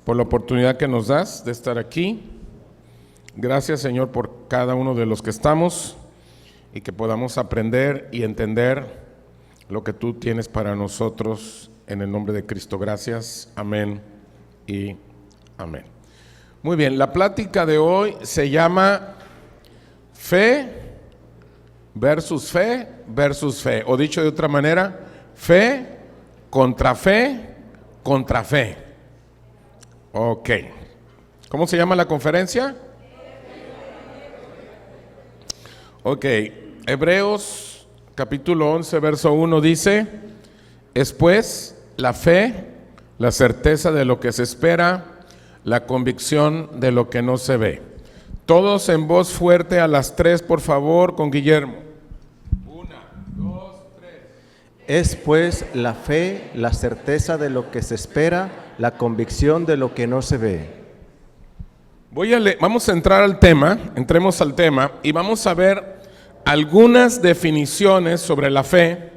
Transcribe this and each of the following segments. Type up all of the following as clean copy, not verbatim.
por la oportunidad que nos das de estar aquí. Gracias, Señor, por cada uno de los que estamos y que podamos aprender y entender lo que tú tienes para nosotros en el nombre de Cristo. Gracias. Amén y amén. Muy bien, la plática de hoy se llama fe versus fe versus fe, o dicho de otra manera, fe contra fe contra fe. Ok. ¿Cómo se llama la conferencia? Ok. Hebreos capítulo 11, verso 1 dice: es pues la fe, la certeza de lo que se espera, la convicción de lo que no se ve. Todos en voz fuerte a las 3, por favor, con Guillermo. 1, 2, 3. Es pues la fe, la certeza de lo que se espera, la convicción de lo que no se ve. Vamos a entrar al tema, entremos al tema y vamos a ver algunas definiciones sobre la fe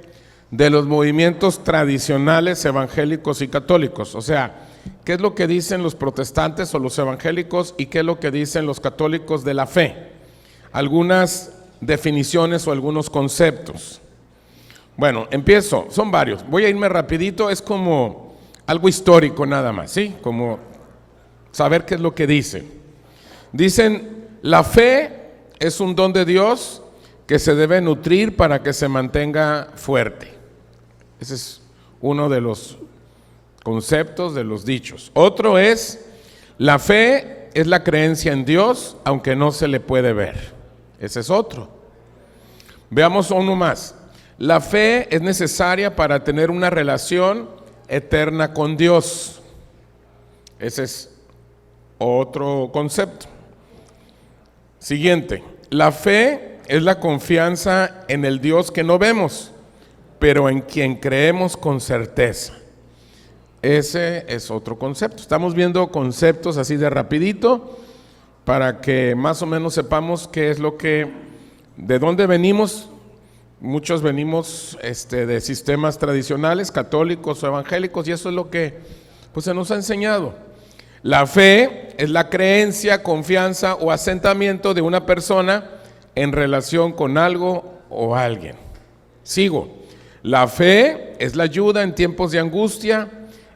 de los movimientos tradicionales evangélicos y católicos. O sea, ¿qué es lo que dicen los protestantes o los evangélicos y qué es lo que dicen los católicos de la fe? Algunas definiciones o algunos conceptos. Bueno, empiezo, son varios. Voy a irme rapidito, es como algo histórico nada más, ¿sí? Como saber qué es lo que dicen. Dicen, la fe es un don de Dios que se debe nutrir para que se mantenga fuerte. Ese es uno de los conceptos, de los dichos. Otro es, la fe es la creencia en Dios, aunque no se le puede ver. Ese es otro. Veamos uno más. La fe es necesaria para tener una relación eterna con Dios. Ese es otro concepto. Siguiente. La fe es la confianza en el Dios que no vemos, pero en quien creemos con certeza. Ese es otro concepto. Estamos viendo conceptos así de rapidito para que más o menos sepamos qué es lo que, de dónde venimos. Muchos venimos de sistemas tradicionales, católicos o evangélicos, y eso es lo que pues se nos ha enseñado. La fe es la creencia, confianza o asentamiento de una persona en relación con algo o alguien. Sigo. La fe es la ayuda en tiempos de angustia,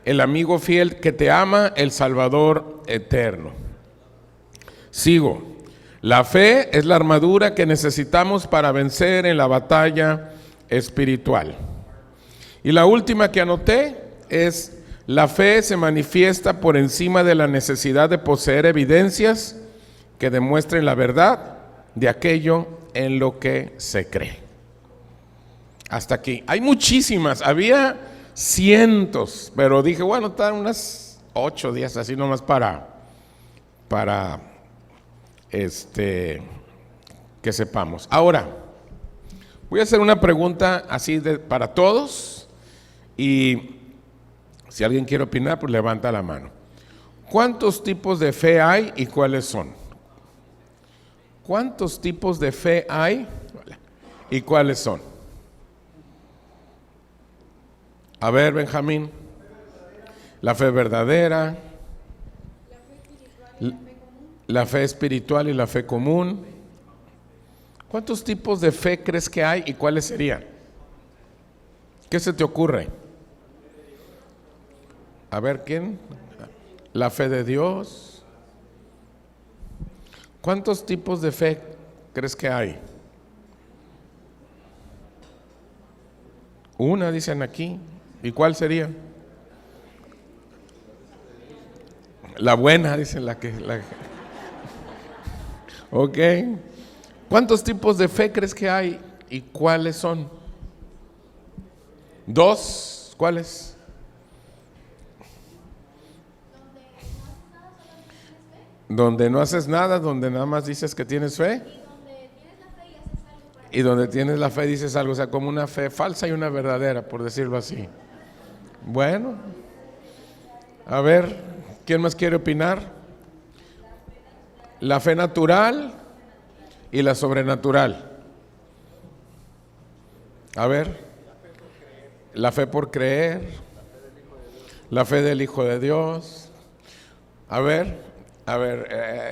el amigo fiel que te ama, el Salvador eterno. Sigo. La fe es la armadura que necesitamos para vencer en la batalla espiritual. Y la última que anoté es: la fe se manifiesta por encima de la necesidad de poseer evidencias que demuestren la verdad de aquello en lo que se cree. Hasta aquí. Hay muchísimas, había cientos, pero dije, bueno, están unas 8 días así nomás para que sepamos. Ahora, voy a hacer una pregunta así para todos y si alguien quiere opinar, pues levanta la mano. ¿Cuántos tipos de fe hay y cuáles son? ¿Cuántos tipos de fe hay y cuáles son? A ver, Benjamín. La fe verdadera, la fe espiritual y la fe común. ¿Cuántos tipos de fe crees que hay y cuáles serían? ¿Qué se te ocurre? A ver, ¿quién? La fe de Dios. ¿Cuántos tipos de fe crees que hay? Una, dicen aquí. ¿Y cuál sería? La buena, dicen la que. Ok. ¿Cuántos tipos de fe crees que hay y cuáles son? 2. ¿Cuáles? Donde no haces nada, donde nada más dices que tienes fe. Y donde tienes la fe dices algo, o sea, como una fe falsa y una verdadera, por decirlo así. Bueno, a ver, ¿quién más quiere opinar? La fe natural y la sobrenatural. A ver, la fe por creer, la fe del Hijo de Dios. A ver,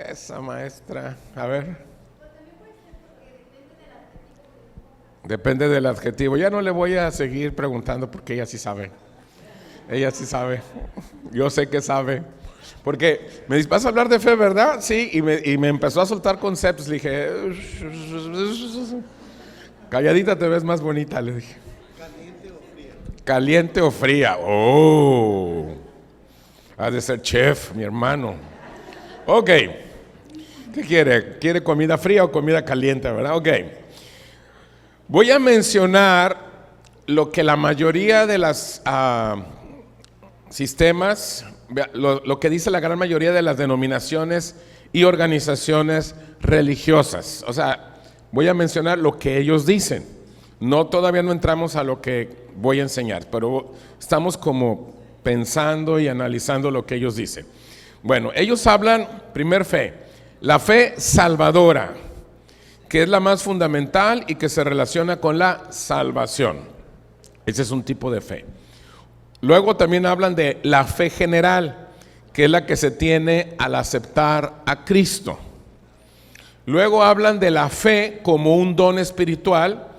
esa maestra, a ver. Depende del adjetivo. Ya no le voy a seguir preguntando porque ella sí sabe. Ella sí sabe. Yo sé que sabe. Porque me dice, ¿vas a hablar de fe, verdad? Sí, y me empezó a soltar conceptos. Le dije, calladita te ves más bonita, le dije. ¿Caliente o fría? Caliente o fría. Oh, ha de ser chef, mi hermano. Ok. ¿Qué quiere? ¿Quiere comida fría o comida caliente, verdad? Ok. Voy a mencionar lo que la mayoría de las sistemas, lo que dice la gran mayoría de las denominaciones y organizaciones religiosas. O sea, voy a mencionar lo que ellos dicen. Todavía no entramos a lo que voy a enseñar, pero estamos como pensando y analizando lo que ellos dicen. Bueno, ellos hablan, primer fe, la fe salvadora, que es la más fundamental y que se relaciona con la salvación. Ese es un tipo de fe. Luego también hablan de la fe general, que es la que se tiene al aceptar a Cristo. Luego hablan de la fe como un don espiritual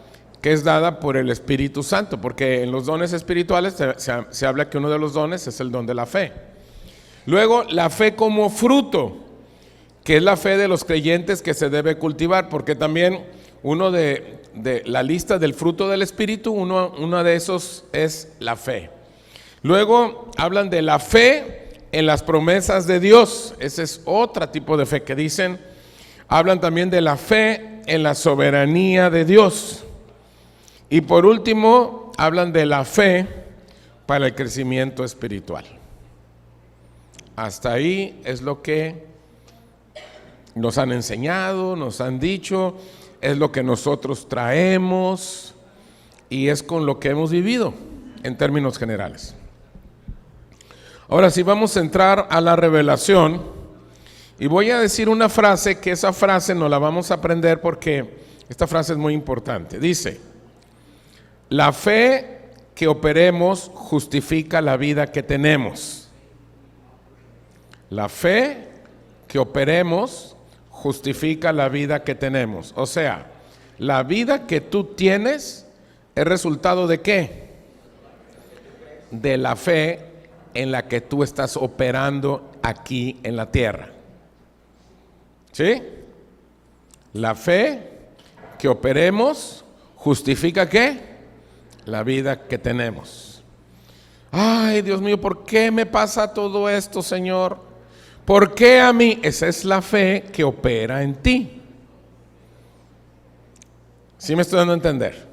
que es dada por el Espíritu Santo, porque en los dones espirituales se habla que uno de los dones es el don de la fe. Luego la fe como fruto, que es la fe de los creyentes que se debe cultivar, porque también uno de la lista del fruto del Espíritu, uno de esos es la fe. Luego hablan de la fe en las promesas de Dios, ese es otro tipo de fe que dicen. Hablan también de la fe en la soberanía de Dios. Y por último, hablan de la fe para el crecimiento espiritual. Hasta ahí es lo que nos han enseñado, nos han dicho, es lo que nosotros traemos y es con lo que hemos vivido en términos generales. Ahora sí, vamos a entrar a la revelación y voy a decir una frase, que esa frase nos la vamos a aprender porque esta frase es muy importante. Dice, la fe que operemos justifica la vida que tenemos. La fe que operemos justifica la vida que tenemos. O sea, la vida que tú tienes es resultado ¿de qué? De la fe en la que tú estás operando aquí en la tierra. ¿Sí? La fe que operemos justifica ¿qué? La vida que tenemos. Ay, Dios mío, ¿por qué me pasa todo esto, Señor? ¿Por qué a mí? Esa es la fe que opera en ti. ¿Sí me estoy dando a entender?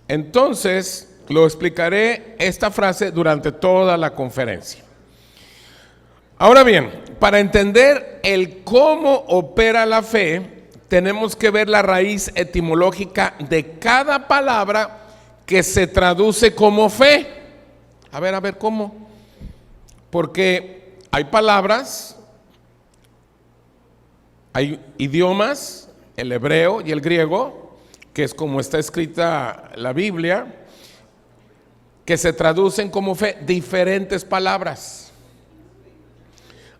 Entonces, lo explicaré esta frase durante toda la conferencia. Ahora bien, para entender el cómo opera la fe, tenemos que ver la raíz etimológica de cada palabra que se traduce como fe. A ver, ¿cómo? Porque hay palabras, hay idiomas, el hebreo y el griego, que es como está escrita la Biblia, que se traducen como fe, diferentes palabras.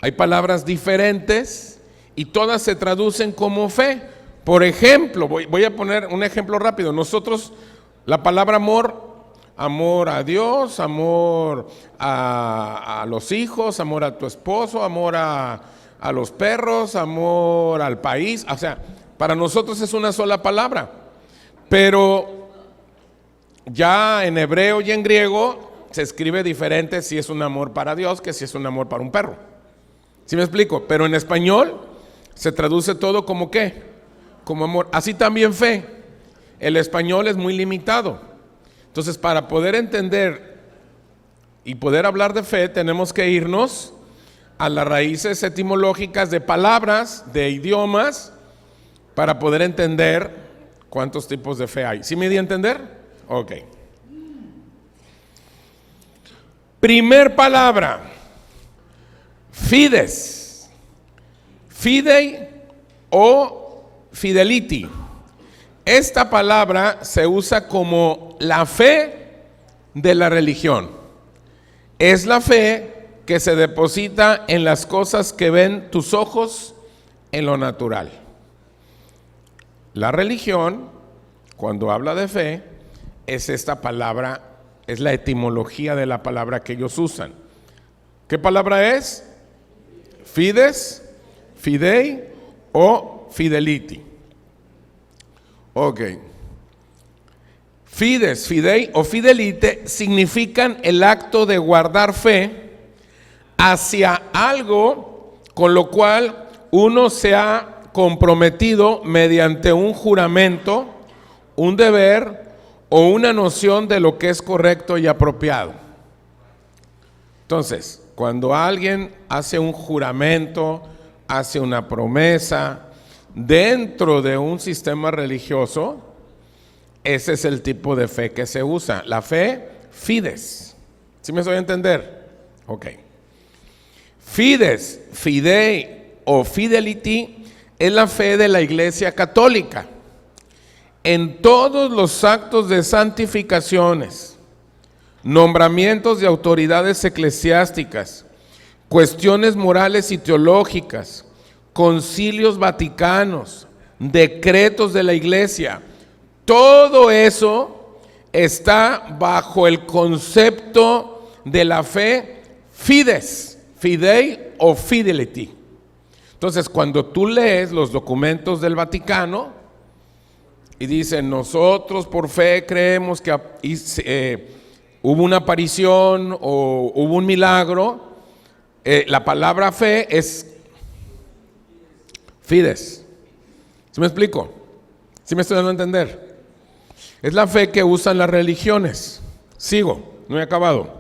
Hay palabras diferentes y todas se traducen como fe. Por ejemplo, voy a poner un ejemplo rápido. Nosotros, la palabra amor a Dios, amor a los hijos, amor a tu esposo, amor a los perros, amor al país. O sea, para nosotros es una sola palabra. Pero ya en hebreo y en griego se escribe diferente si es un amor para Dios que si es un amor para un perro. ¿Sí me explico? Pero en español se traduce todo como ¿qué? Como amor. Así también fe. El español es muy limitado. Entonces, para poder entender y poder hablar de fe, tenemos que irnos a las raíces etimológicas de palabras, de idiomas, para poder entender cuántos tipos de fe hay. ¿Sí me di a entender? Ok. Primer palabra, fides, fidei o fidelity. Esta palabra se usa como la fe de la religión. Es la fe que se deposita en las cosas que ven tus ojos en lo natural. La religión, cuando habla de fe, es esta palabra, es la etimología de la palabra que ellos usan. ¿Qué palabra es? Fides, fidei o fidelity. Ok. Fides, fidei o fidelite significan el acto de guardar fe hacia algo con lo cual uno se ha comprometido mediante un juramento, un deber o una noción de lo que es correcto y apropiado. Entonces, cuando alguien hace un juramento, hace una promesa dentro de un sistema religioso, ese es el tipo de fe que se usa, la fe fides. ¿Sí me estoy a entender? Ok. Fides, fidei o fidelity es la fe de la Iglesia Católica en todos los actos de santificaciones, nombramientos de autoridades eclesiásticas, cuestiones morales y teológicas, concilios vaticanos, decretos de la Iglesia. Todo eso está bajo el concepto de la fe fides, fidei o fidelity. Entonces, cuando tú lees los documentos del Vaticano y dicen, nosotros por fe creemos que hubo una aparición o hubo un milagro, la palabra fe es fides. ¿Sí me explico? ¿Sí me estoy dando a entender? Es la fe que usan las religiones. Sigo, no he acabado.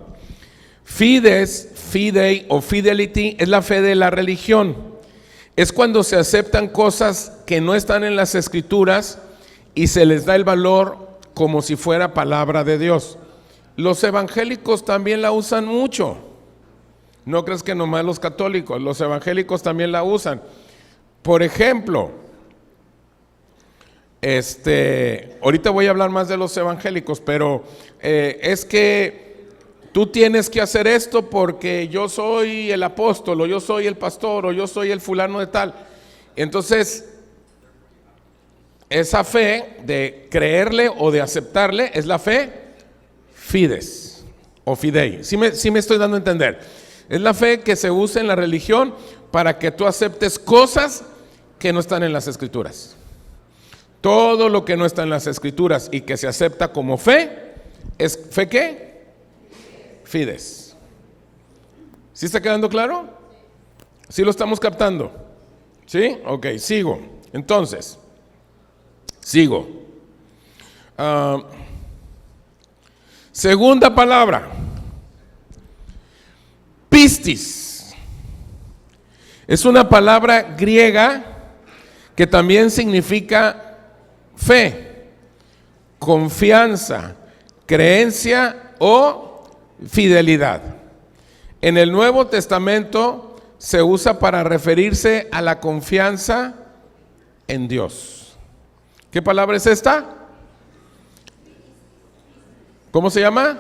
Fides, fidei o fidelity es la fe de la religión. Es cuando se aceptan cosas que no están en las Escrituras y se les da el valor como si fuera palabra de Dios. Los evangélicos también la usan mucho. No crees que nomás los católicos, los evangélicos también la usan. Por ejemplo, ahorita voy a hablar más de los evangélicos, pero es que tú tienes que hacer esto porque yo soy el apóstol, o yo soy el pastor, o yo soy el fulano de tal. Entonces, esa fe de creerle o de aceptarle es la fe fides o fidei. ¿Sí me estoy dando a entender? Es la fe que se usa en la religión para que tú aceptes cosas que no están en las Escrituras. Todo lo que no está en las Escrituras y que se acepta como fe, ¿es fe qué? Fides. ¿Sí está quedando claro? ¿Sí lo estamos captando? ¿Sí? Ok, sigo. Entonces, sigo. Segunda palabra. Pistis. Es una palabra griega que también significa fe, confianza, creencia o fidelidad. En el Nuevo Testamento se usa para referirse a la confianza en Dios. ¿Qué palabra es esta? ¿Cómo se llama?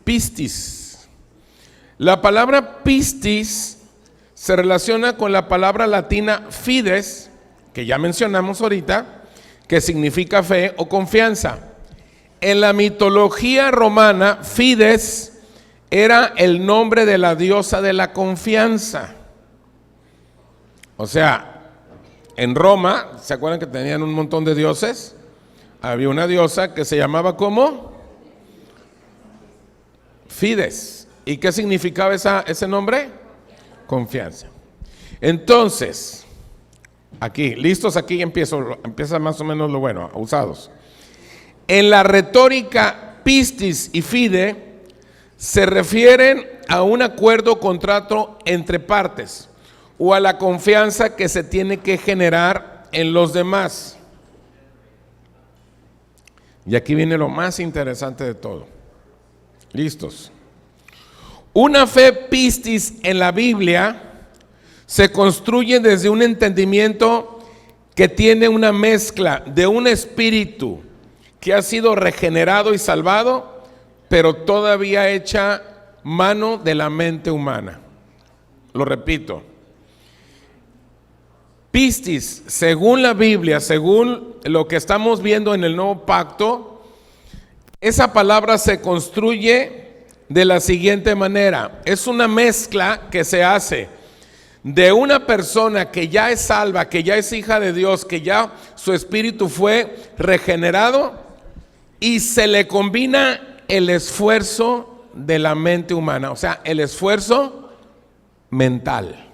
Pistis. La palabra pistis se relaciona con la palabra latina fides, que ya mencionamos ahorita, que significa fe o confianza. En la mitología romana, Fides era el nombre de la diosa de la confianza. O sea, en Roma, ¿se acuerdan que tenían un montón de dioses? Había una diosa que se llamaba ¿cómo? Fides. ¿Y qué significaba ese nombre? Confianza. Entonces, aquí, listos, aquí empieza más o menos lo bueno, usados. En la retórica pistis y fide se refieren a un acuerdo o contrato entre partes o a la confianza que se tiene que generar en los demás. Y aquí viene lo más interesante de todo. ¿Listos? Una fe pistis en la Biblia se construye desde un entendimiento que tiene una mezcla de un espíritu que ha sido regenerado y salvado, pero todavía hecha mano de la mente humana. Lo repito. Pistis, según la Biblia, según lo que estamos viendo en el Nuevo Pacto, esa palabra se construye de la siguiente manera. Es una mezcla que se hace de una persona que ya es salva, que ya es hija de Dios, que ya su espíritu fue regenerado, y se le combina el esfuerzo de la mente humana, o sea, el esfuerzo mental.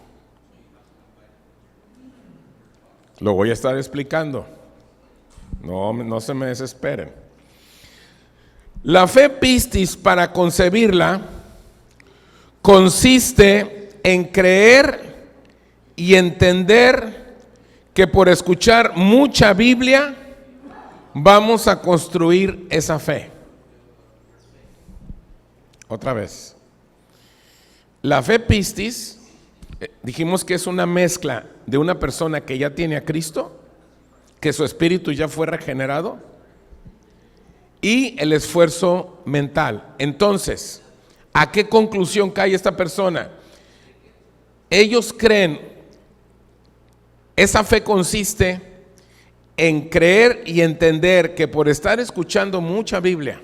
Lo voy a estar explicando. No se me desesperen. La fe pistis, para concebirla, consiste en creer y entender que por escuchar mucha Biblia vamos a construir esa fe. Otra vez. La fe pistis, dijimos que es una mezcla de una persona que ya tiene a Cristo, que su espíritu ya fue regenerado, y el esfuerzo mental. Entonces, ¿a qué conclusión cae esta persona? Ellos creen, esa fe consiste en creer y entender que por estar escuchando mucha Biblia,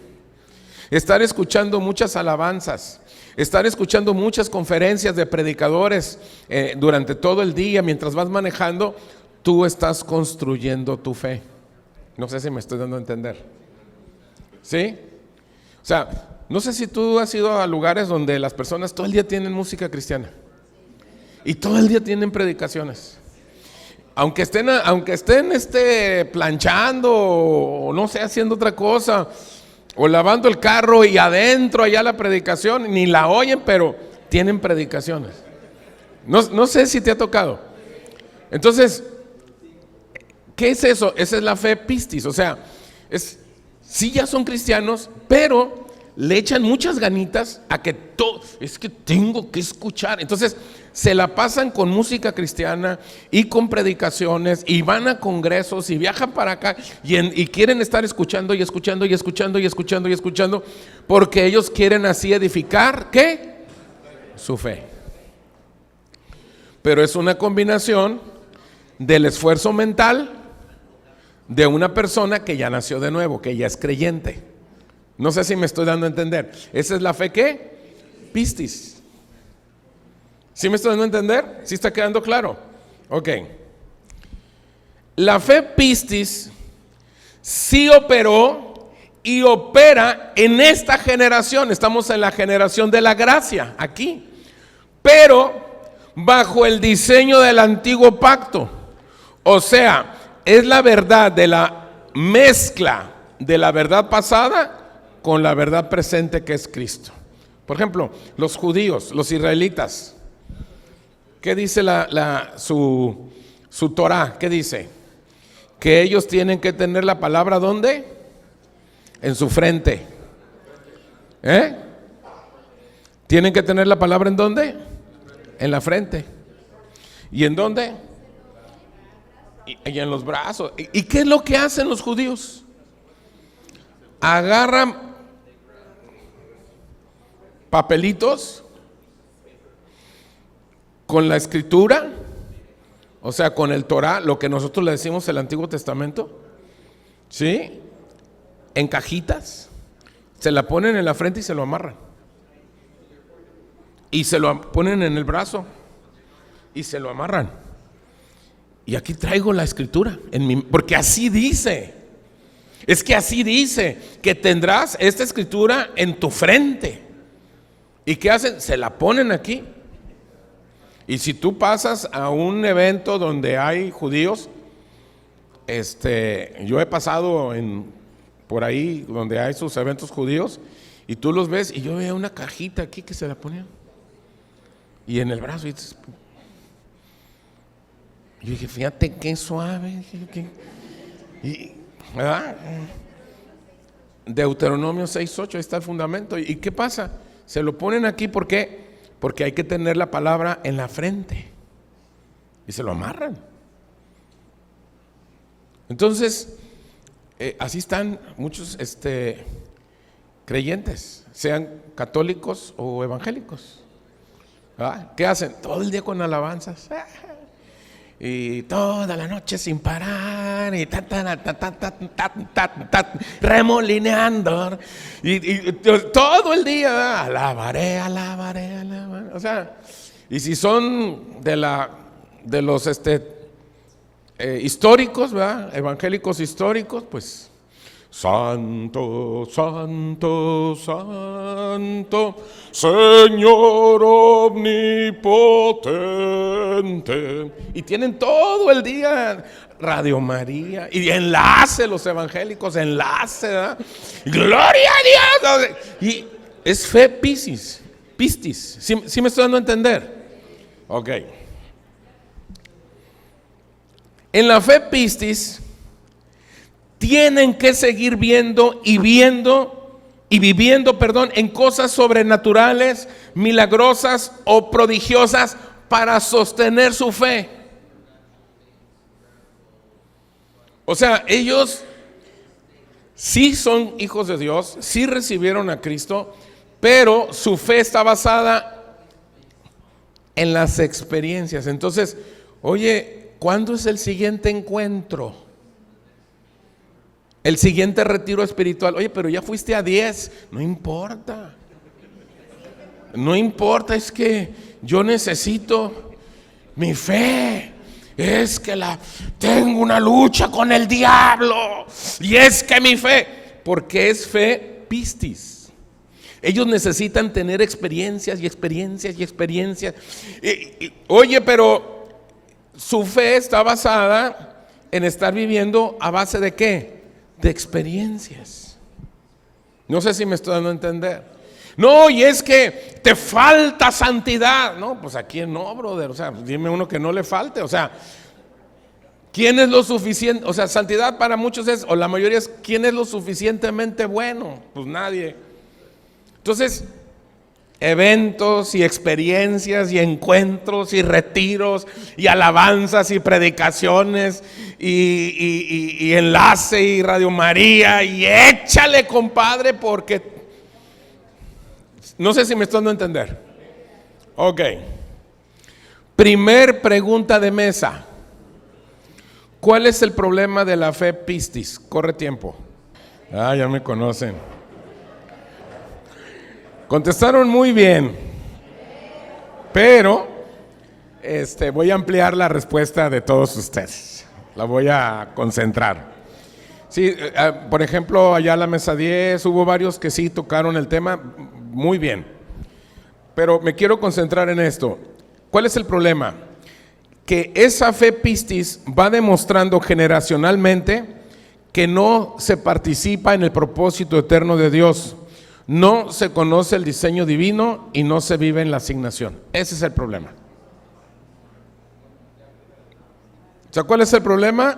estar escuchando muchas alabanzas, estar escuchando muchas conferencias de predicadores durante todo el día mientras vas manejando, tú estás construyendo tu fe. No sé si me estoy dando a entender. ¿Sí? O sea, no sé si tú has ido a lugares donde las personas todo el día tienen música cristiana y todo el día tienen predicaciones. Aunque estén planchando o no sé, haciendo otra cosa, o lavando el carro, y adentro allá la predicación, ni la oyen, pero tienen predicaciones. No sé si te ha tocado. Entonces, ¿qué es eso? Esa es la fe pistis. O sea, sí ya son cristianos, pero le echan muchas ganitas a que es que tengo que escuchar. Entonces se la pasan con música cristiana y con predicaciones, y van a congresos y viajan para acá y quieren estar escuchando y escuchando y escuchando y escuchando y escuchando, porque ellos quieren así edificar, ¿qué? Su fe. Pero es una combinación del esfuerzo mental de una persona que ya nació de nuevo, que ya es creyente. No sé si me estoy dando a entender. Esa es la fe, ¿qué? Pistis. ¿Sí me estoy dando a entender? ¿Sí está quedando claro? Ok. La fe pistis sí operó y opera en esta generación. Estamos en la generación de la gracia aquí, pero bajo el diseño del antiguo pacto. O sea, es la verdad de la mezcla de la verdad pasada con la verdad presente, que es Cristo. Por ejemplo, los judíos, los israelitas, ¿qué dice su Torah? ¿Qué dice? Que ellos tienen que tener la palabra, ¿dónde? En su frente. ¿Tienen que tener la palabra en dónde? En la frente. ¿Y en dónde? Y en los brazos. ¿Y qué es lo que hacen los judíos? Agarran papelitos con la escritura, o sea, con el Torah, lo que nosotros le decimos el Antiguo Testamento, ¿sí? En cajitas, se la ponen en la frente y se lo amarran. Y se lo ponen en el brazo y se lo amarran. Y aquí traigo la escritura, porque así dice. Es que así dice, que tendrás esta escritura en tu frente. ¿Y qué hacen? Se la ponen aquí. Y si tú pasas a un evento donde hay judíos, yo he pasado por ahí donde hay sus eventos judíos, y tú los ves, y yo veo una cajita aquí que se la ponían, y en el brazo, y yo dije, fíjate qué suave, ¿verdad? Deuteronomio 6:8, ahí está el fundamento. ¿Y qué pasa? Se lo ponen aquí, ¿por qué? Porque hay que tener la palabra en la frente, y se lo amarran. Entonces, así están muchos creyentes, sean católicos o evangélicos. ¿Qué hacen? Todo el día con alabanzas. Y toda la noche sin parar, y remolineando, y todo el día, alabaré, alabaré, alabaré. O sea, y si son de los históricos, ¿verdad? Evangélicos históricos, pues santo, santo, santo, Señor omnipotente. Y tienen todo el día Radio María y enlace los evangélicos, enlace, ¿verdad? Gloria a Dios. Y es fe pistis. ¿Sí me estoy dando a entender? Ok. En la fe pistis tienen que seguir viendo y viviendo, en cosas sobrenaturales, milagrosas o prodigiosas para sostener su fe. O sea, ellos sí son hijos de Dios, sí recibieron a Cristo, pero su fe está basada en las experiencias. Entonces, oye, ¿cuándo es el siguiente encuentro? El siguiente retiro espiritual. Oye, pero ya fuiste a 10. No importa. No importa, es que yo necesito mi fe. Es que tengo una lucha con el diablo. Y es que mi fe, porque es fe pistis. Ellos necesitan tener experiencias y experiencias y experiencias. Oye, pero su fe está basada en estar viviendo a base de ¿qué? De experiencias. No sé si me estoy dando a entender. No, y es que te falta santidad. No, pues a quién no, brother. O sea, dime uno que no le falte. O sea, ¿quién es lo suficiente? O sea, santidad para muchos es, o la mayoría es, ¿quién es lo suficientemente bueno? Pues nadie. Entonces, eventos y experiencias y encuentros y retiros y alabanzas y predicaciones y enlace y Radio María y échale, compadre, porque no sé si me estoy dando a entender. Ok. Primer pregunta de mesa. ¿Cuál es el problema de la fe pistis? Corre tiempo. Ya me conocen. Contestaron muy bien, pero voy a ampliar la respuesta de todos ustedes. La voy a concentrar. Sí, por ejemplo, allá en la mesa 10 hubo varios que sí tocaron el tema muy bien, pero me quiero concentrar en esto. ¿Cuál es el problema? Que esa fe pistis va demostrando generacionalmente que no se participa en el propósito eterno de Dios. No se conoce el diseño divino y no se vive en la asignación. Ese es el problema. O sea, ¿cuál es el problema?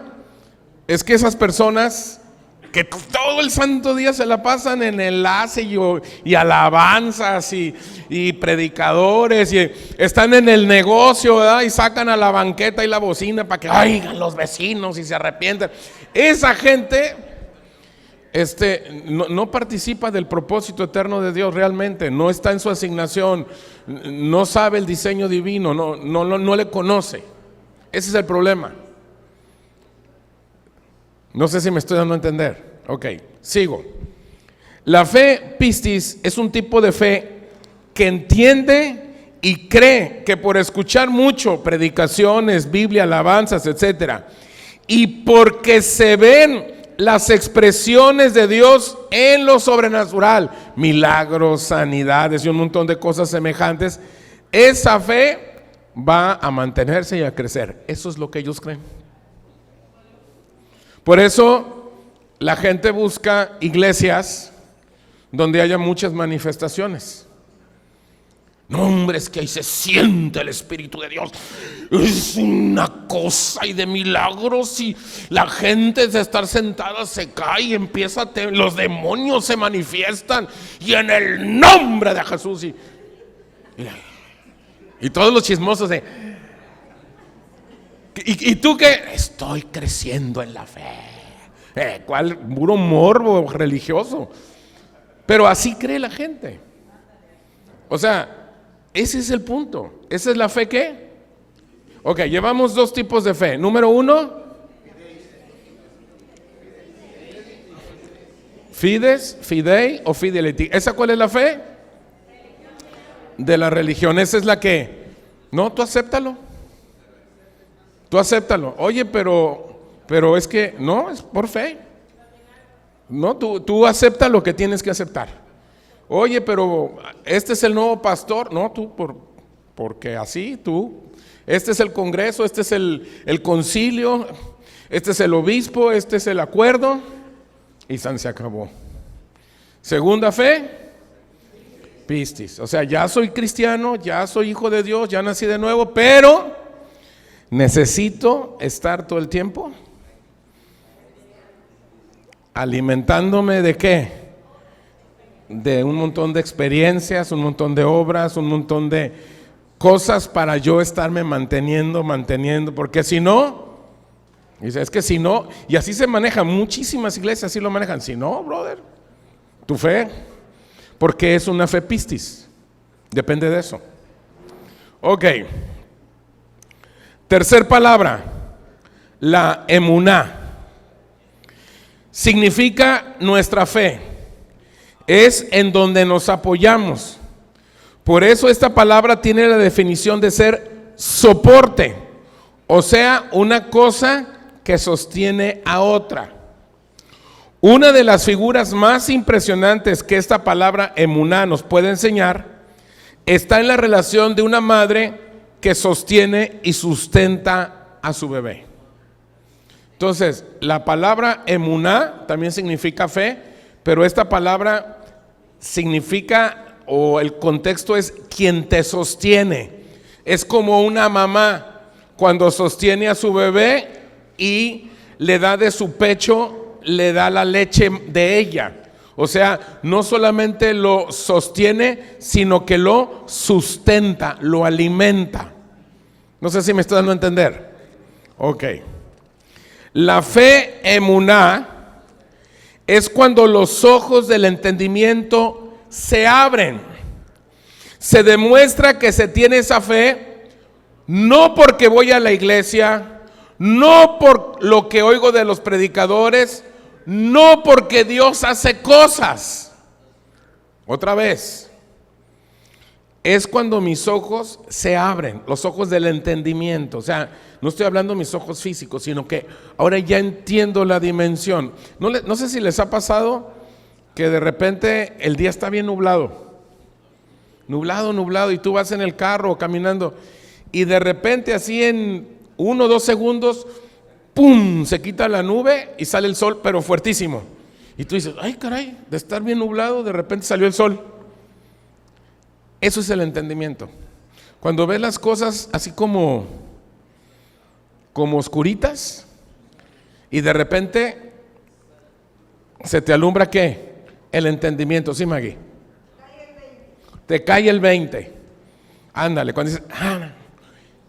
Es que esas personas que todo el santo día se la pasan en enlace y alabanzas y predicadores y están en el negocio, ¿verdad? Y sacan a la banqueta y la bocina para que oigan los vecinos y se arrepienten. Esa gente no participa del propósito eterno de Dios realmente, no está en su asignación, no sabe el diseño divino, no le conoce. Ese es el problema. No sé si me estoy dando a entender. Ok, sigo. La fe pistis es un tipo de fe que entiende y cree que por escuchar mucho predicaciones, Biblia, alabanzas, etcétera, y porque se ven las expresiones de Dios en lo sobrenatural, milagros, sanidades y un montón de cosas semejantes, esa fe va a mantenerse y a crecer. Eso es lo que ellos creen. Por eso la gente busca iglesias donde haya muchas manifestaciones. No, hombre, es que ahí se siente el Espíritu de Dios. Es una cosa y de milagros, y la gente de estar sentada se cae y empieza los demonios se manifiestan y en el nombre de Jesús y todos los chismosos ¿Y tú qué? Estoy creciendo en la fe. ¿Cuál? Puro morbo religioso. Pero así cree la gente. O sea, ese es el punto. ¿Esa es la fe qué? Ok, llevamos dos tipos de fe. Número uno, fides, fidei o fidelity. ¿Esa cuál es la fe? De la religión. Esa es la que, no, tú acéptalo. Tú acéptalo. Oye, pero es que, no, es por fe. No, tú acepta lo que tienes que aceptar. Oye, pero este es el nuevo pastor. No, tú, porque así, tú. Este es el congreso, este es el concilio, este es el obispo, este es el acuerdo. Y se acabó. Segunda fe, pistis. O sea, ya soy cristiano, ya soy hijo de Dios, ya nací de nuevo, pero necesito estar todo el tiempo alimentándome ¿de qué? De un montón de experiencias, un montón de obras, un montón de cosas para yo estarme manteniendo, porque si no, dice, es que si no, y así se maneja, muchísimas iglesias así lo manejan, si no, brother, tu fe, porque es una fe pistis, depende de eso. Ok, tercer palabra, la emuná. Significa nuestra fe, es en donde nos apoyamos. Por eso esta palabra tiene la definición de ser soporte, o sea, una cosa que sostiene a otra. Una de las figuras más impresionantes que esta palabra emuná nos puede enseñar está en la relación de una madre que sostiene y sustenta a su bebé. Entonces, la palabra emuná también significa fe, pero esta palabra significa, o el contexto es quien te sostiene. Es como una mamá cuando sostiene a su bebé y le da de su pecho, le da la leche de ella. O sea, no solamente lo sostiene, sino que lo sustenta, lo alimenta. No sé si me estoy dando a entender. Ok. La fe emuná es cuando los ojos del entendimiento se abren. Se demuestra que se tiene esa fe no porque voy a la iglesia, no por lo que oigo de los predicadores, no porque Dios hace cosas. Otra vez, es cuando mis ojos se abren, los ojos del entendimiento. O sea, no estoy hablando de mis ojos físicos, sino que ahora ya entiendo la dimensión. No sé si les ha pasado que de repente el día está bien nublado, y tú vas en el carro o caminando y de repente así en 1 o 2 segundos, ¡pum!, se quita la nube y sale el sol, pero fuertísimo. Y tú dices, ay caray, de estar bien nublado, de repente salió el sol. Eso es el entendimiento. Cuando ves las cosas así como oscuritas y de repente se te alumbra ¿qué? El entendimiento, ¿sí, Maggie? Te cae el 20. Ándale, cuando dices,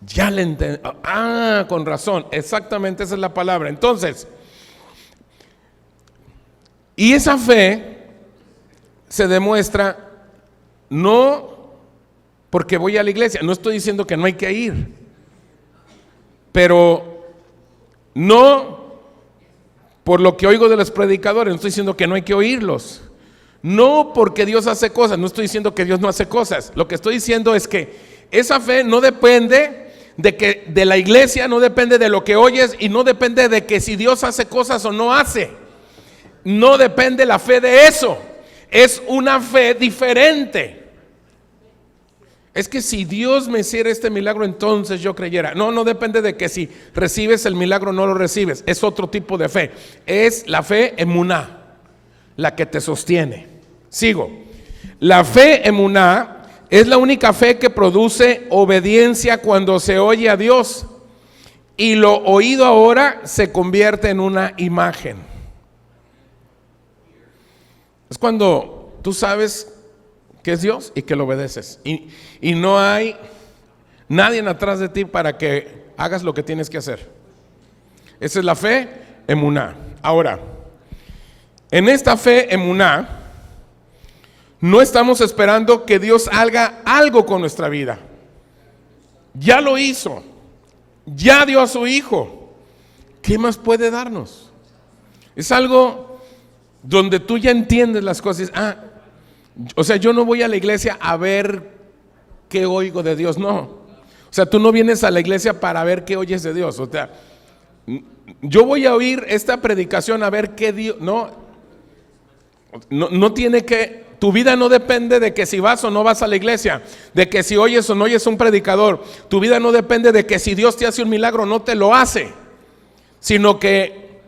ya le entendí, con razón, exactamente esa es la palabra. Entonces, y esa fe se demuestra no porque voy a la iglesia, no estoy diciendo que no hay que ir, pero no por lo que oigo de los predicadores, no estoy diciendo que no hay que oírlos, no porque Dios hace cosas, no estoy diciendo que Dios no hace cosas, lo que estoy diciendo es que esa fe no depende de la iglesia, no depende de lo que oyes y no depende de que si Dios hace cosas o no hace, no depende la fe de eso, es una fe diferente. Es que si Dios me hiciera este milagro, entonces yo creyera. No depende de que si recibes el milagro o no lo recibes. Es otro tipo de fe. Es la fe emuná, la que te sostiene. Sigo. La fe emuná es la única fe que produce obediencia cuando se oye a Dios. Y lo oído ahora se convierte en una imagen. Es cuando tú sabes que es Dios y que lo obedeces y no hay nadie atrás de ti para que hagas lo que tienes que hacer. Esa es la fe emuná. Ahora, en esta fe emuná no estamos esperando que Dios haga algo con nuestra vida. Ya lo hizo, ya dio a su Hijo. ¿Qué más puede darnos? Es algo donde tú ya entiendes las cosas. O sea, yo no voy a la iglesia a ver qué oigo de Dios, no. O sea, tú no vienes a la iglesia para ver qué oyes de Dios. O sea, yo voy a oír esta predicación a ver qué Dios, no tiene que, tu vida no depende de que si vas o no vas a la iglesia, de que si oyes o no oyes un predicador. Tu vida no depende de que si Dios te hace un milagro o no te lo hace, sino que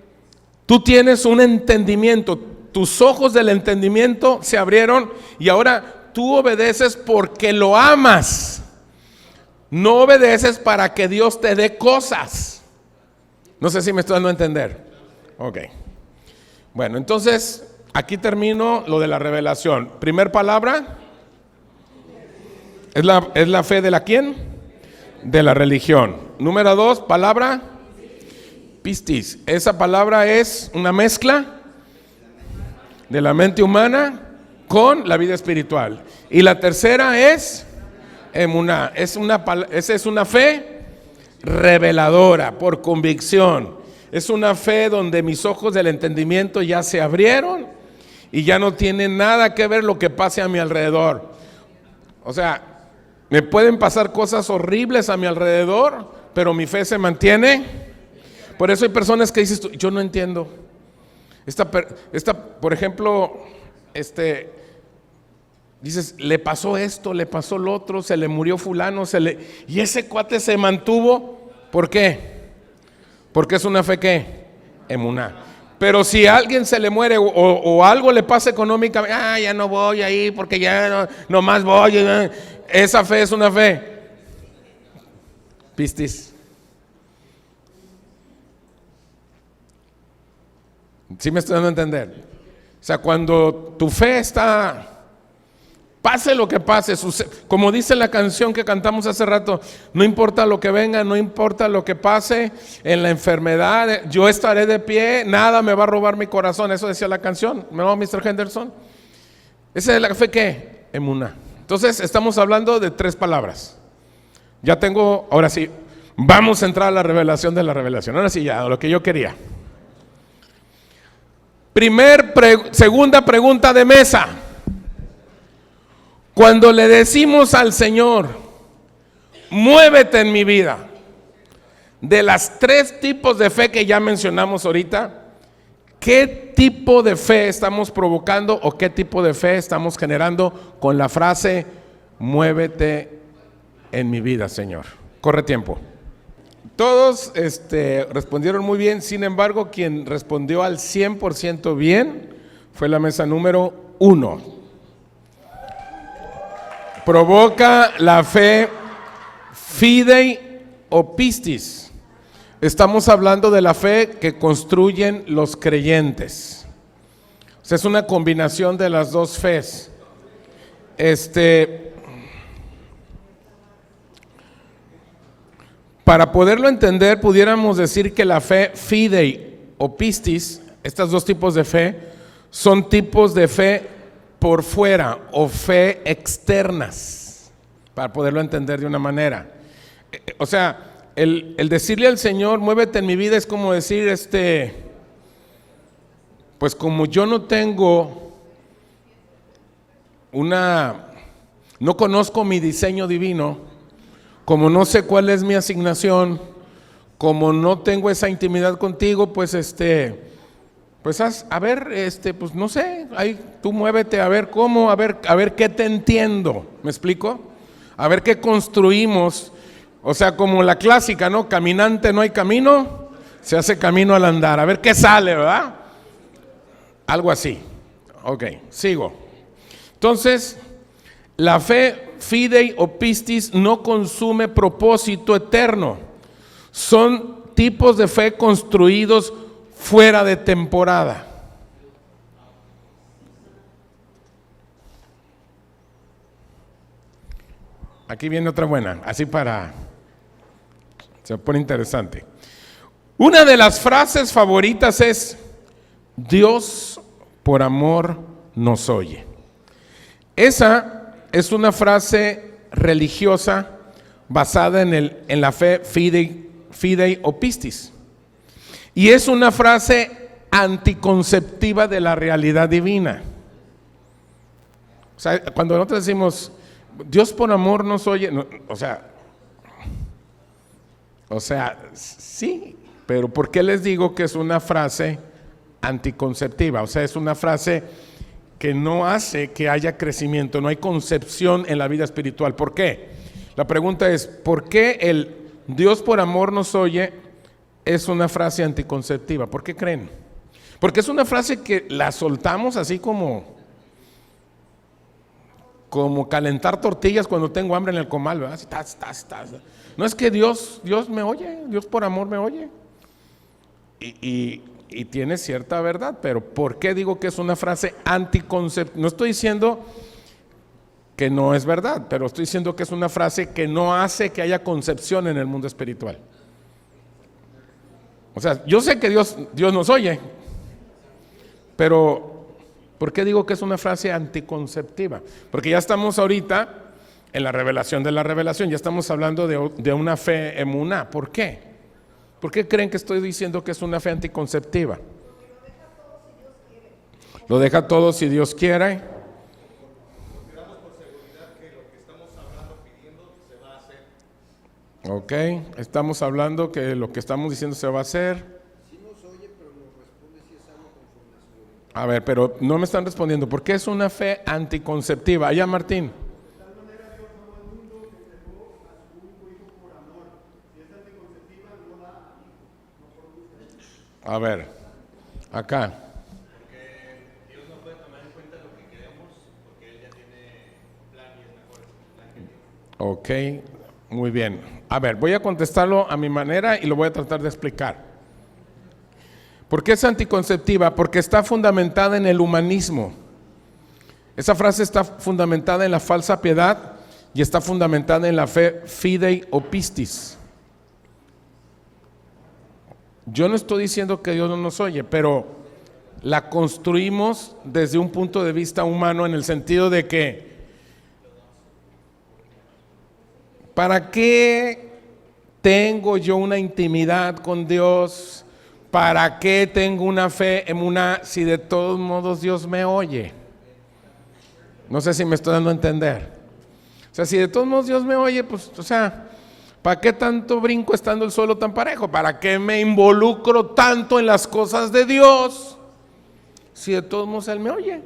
tú tienes un entendimiento, tus ojos del entendimiento se abrieron y ahora tú obedeces porque lo amas. No obedeces para que Dios te dé cosas. No sé si me estoy dando a entender. Ok. Bueno, entonces aquí termino lo de la revelación. Primer palabra. ¿Es la fe de la quién? De la religión. Número 2, palabra. Pistis. Esa palabra es una mezcla de la mente humana con la vida espiritual. Y la tercera es emuná. Esa es una fe reveladora, por convicción. Es una fe donde mis ojos del entendimiento ya se abrieron y ya no tiene nada que ver lo que pase a mi alrededor. O sea, me pueden pasar cosas horribles a mi alrededor, pero mi fe se mantiene. Por eso hay personas que dicen, yo no entiendo. Por ejemplo, dices, le pasó esto, le pasó lo otro, se le murió fulano, y ese cuate se mantuvo. ¿Por qué? Porque es una fe que emuná. Pero si a alguien se le muere o algo le pasa económicamente, ya no voy ahí porque ya no más voy. Esa fe es una fe pistis. ¿Sí me estoy dando a entender? O sea, cuando tu fe está, pase lo que pase, como dice la canción que cantamos hace rato, no importa lo que venga, no importa lo que pase en la enfermedad, yo estaré de pie, nada me va a robar mi corazón. Eso decía la canción, ¿no, Mr. Henderson? Esa es la fe que emuná. Entonces estamos hablando de 3 palabras. Ya tengo, ahora sí, vamos a entrar a la revelación de la revelación. Ahora sí, ya, lo que yo quería. Segunda pregunta de mesa. Cuando le decimos al Señor, muévete en mi vida, de las 3 tipos de fe que ya mencionamos ahorita, ¿qué tipo de fe estamos provocando o qué tipo de fe estamos generando con la frase, muévete en mi vida, Señor? Corre tiempo. Todos respondieron muy bien, sin embargo, quien respondió al 100% bien fue la mesa número 1. Provoca la fe fidei o pistis. Estamos hablando de la fe que construyen los creyentes. O sea, es una combinación de las 2 fes. Para poderlo entender, pudiéramos decir que la fe fidei o pistis, estos 2 tipos de fe, son tipos de fe por fuera o fe externas, para poderlo entender de una manera. O sea, el decirle al Señor, muévete en mi vida, es como decir, pues como yo no tengo no conozco mi diseño divino, como no sé cuál es mi asignación, como no tengo esa intimidad contigo, pues pues pues no sé, ahí tú muévete a ver cómo, a ver qué te entiendo, ¿me explico? A ver qué construimos, o sea, como la clásica, ¿no? Caminante no hay camino, se hace camino al andar, a ver qué sale, ¿verdad? Algo así. Ok, sigo. Entonces, la fe fidei o pistis no consume propósito eterno. Son tipos de fe construidos fuera de temporada. Aquí viene otra buena, así se pone interesante. Una de las frases favoritas es: Dios por amor nos oye. Esa es una frase religiosa basada en la fe fidei o pistis. Y es una frase anticonceptiva de la realidad divina. O sea, cuando nosotros decimos, Dios por amor nos oye, no, o sea, sí, pero ¿por qué les digo que es una frase anticonceptiva? O sea, es una frase que no hace que haya crecimiento, no hay concepción en la vida espiritual. ¿Por qué? La pregunta es, ¿por qué el Dios por amor nos oye es una frase anticonceptiva? ¿Por qué creen? Porque es una frase que la soltamos así como calentar tortillas cuando tengo hambre en el comal, ¿verdad? No es que Dios me oye, Dios por amor me oye. Y tiene cierta verdad, pero ¿por qué digo que es una frase anticonceptiva? No estoy diciendo que no es verdad, pero estoy diciendo que es una frase que no hace que haya concepción en el mundo espiritual. O sea, yo sé que Dios nos oye, pero ¿por qué digo que es una frase anticonceptiva? Porque ya estamos ahorita en la revelación de la revelación, ya estamos hablando de una fe emuná. ¿Por qué? ¿Por qué creen que estoy diciendo que es una fe anticonceptiva? Lo deja todo si Dios quiere. Ok, estamos hablando que lo que estamos diciendo se va a hacer. A ver, pero no me están respondiendo. ¿Por qué es una fe anticonceptiva? Allá, Martín. A ver, acá. Porque Dios no puede tomar en cuenta lo que queremos, porque Él ya tiene planes mejores. Ok, muy bien. A ver, voy a contestarlo a mi manera y lo voy a tratar de explicar. ¿Por qué es anticonceptiva? Porque está fundamentada en el humanismo. Esa frase está fundamentada en la falsa piedad y está fundamentada en la fe fidei o pistis. Yo no estoy diciendo que Dios no nos oye, pero la construimos desde un punto de vista humano en el sentido de que ¿para qué tengo yo una intimidad con Dios? ¿Para qué tengo una fe en una si de todos modos Dios me oye? No sé si me estoy dando a entender. O sea, si de todos modos Dios me oye, pues, o sea, ¿para qué tanto brinco estando el suelo tan parejo? ¿Para qué me involucro tanto en las cosas de Dios si de todos modos Él me oye?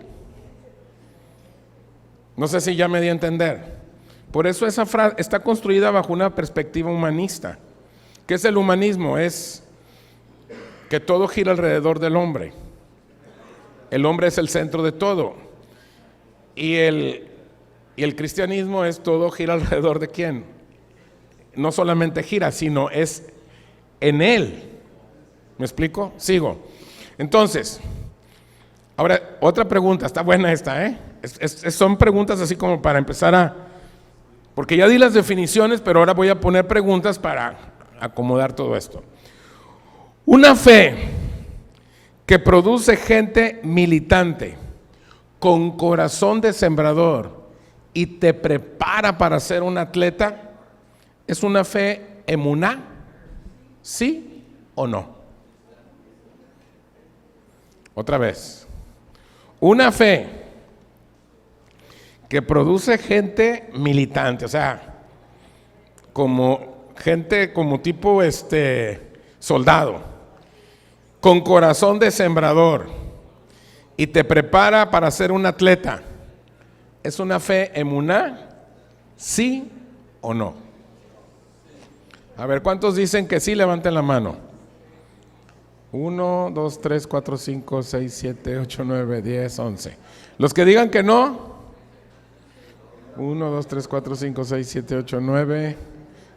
No sé si ya me di a entender. Por eso esa frase está construida bajo una perspectiva humanista. ¿Qué es el humanismo? Es que todo gira alrededor del hombre. El hombre es el centro de todo. Y el cristianismo es todo gira alrededor de ¿quién? No solamente gira, sino es en Él. ¿Me explico? Sigo. Entonces, ahora otra pregunta, está buena esta, ¿eh? Son preguntas así como para empezar porque ya di las definiciones, pero ahora voy a poner preguntas para acomodar todo esto. Una fe que produce gente militante, con corazón de sembrador y te prepara para ser un atleta, ¿es una fe emuná? ¿Sí o no? Otra vez. Una fe que produce gente militante, o sea, como gente como tipo soldado, con corazón de sembrador y te prepara para ser un atleta, ¿es una fe emuná? ¿Sí o no? A ver, ¿cuántos dicen que sí? Levanten la mano. 1, 2, 3, 4, 5, 6, 7, 8, 9, 10, 11. Los que digan que no. 1, 2, 3, 4, 5, 6, 7, 8, 9,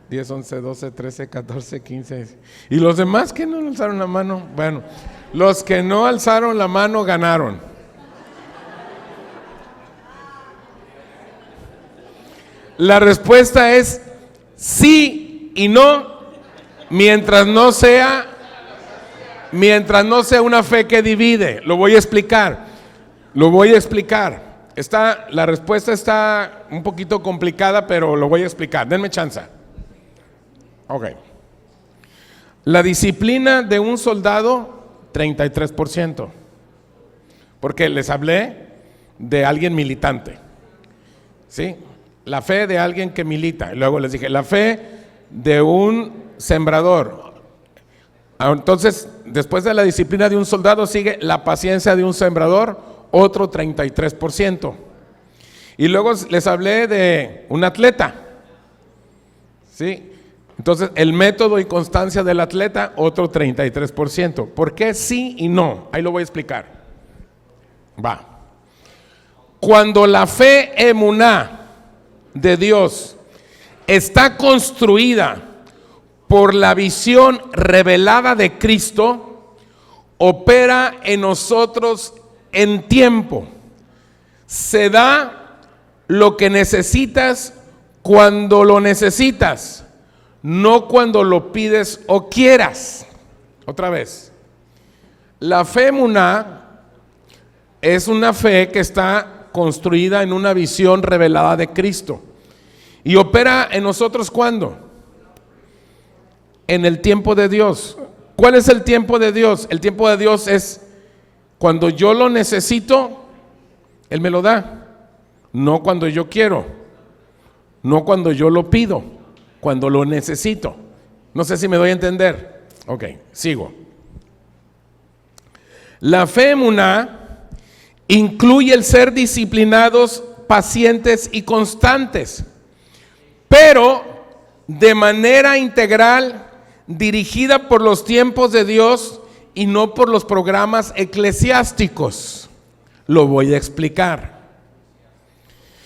10, 11, 12, 13, 14, 15. ¿Y los demás que no alzaron la mano? Bueno, los que no alzaron la mano ganaron. La respuesta es sí y no, mientras no sea una fe que divide. Lo voy a explicar. La respuesta está un poquito complicada, pero lo voy a explicar. Denme chance. Ok. La disciplina de un soldado, 33%. Porque les hablé de alguien militante. ¿Sí? La fe de alguien que milita. Y luego les dije, la fe de un sembrador. Entonces, después de la disciplina de un soldado sigue la paciencia de un sembrador, otro 33%. Y luego les hablé de un atleta. ¿Sí? Entonces, el método y constancia del atleta, otro 33%. ¿Por qué sí y no? Ahí lo voy a explicar. Va. Cuando la fe emuná de Dios está construida por la visión revelada de Cristo, opera en nosotros en tiempo. Se da lo que necesitas cuando lo necesitas, no cuando lo pides o quieras. Otra vez, la fe emuná es una fe que está construida en una visión revelada de Cristo y opera en nosotros ¿cuándo? En el tiempo de Dios. ¿Cuál es el tiempo de Dios? El tiempo de Dios es cuando yo lo necesito, Él me lo da. No cuando yo quiero, no cuando yo lo pido, cuando lo necesito. No sé si me doy a entender. Ok, sigo. La fe emuná incluye el ser disciplinados, pacientes y constantes, pero de manera integral, dirigida por los tiempos de Dios y no por los programas eclesiásticos. Lo voy a explicar.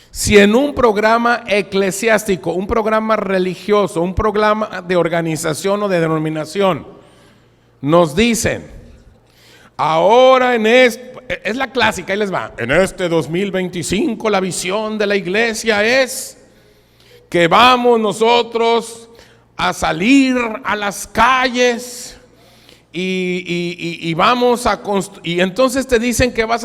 Si en un programa eclesiástico, un programa religioso, un programa de organización o de denominación, nos dicen, ahora es la clásica, ahí les va. En este 2025 la visión de la iglesia es que vamos nosotros a salir a las calles y vamos a y entonces te dicen que vas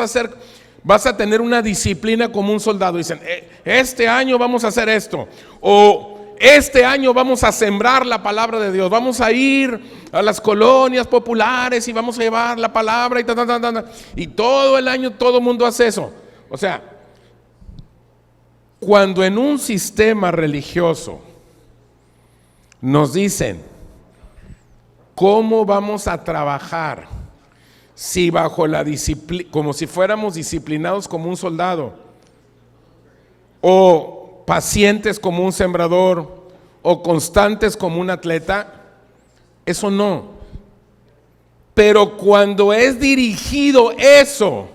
a tener una disciplina como un soldado. Dicen, este año vamos a hacer esto, o este año vamos a sembrar la palabra de Dios, vamos a ir a las colonias populares y vamos a llevar la palabra y todo el año todo el mundo hace eso. O sea, cuando en un sistema religioso nos dicen cómo vamos a trabajar, si bajo la disciplina, como si fuéramos disciplinados como un soldado, o pacientes como un sembrador, o constantes como un atleta, eso no. Pero cuando es dirigido eso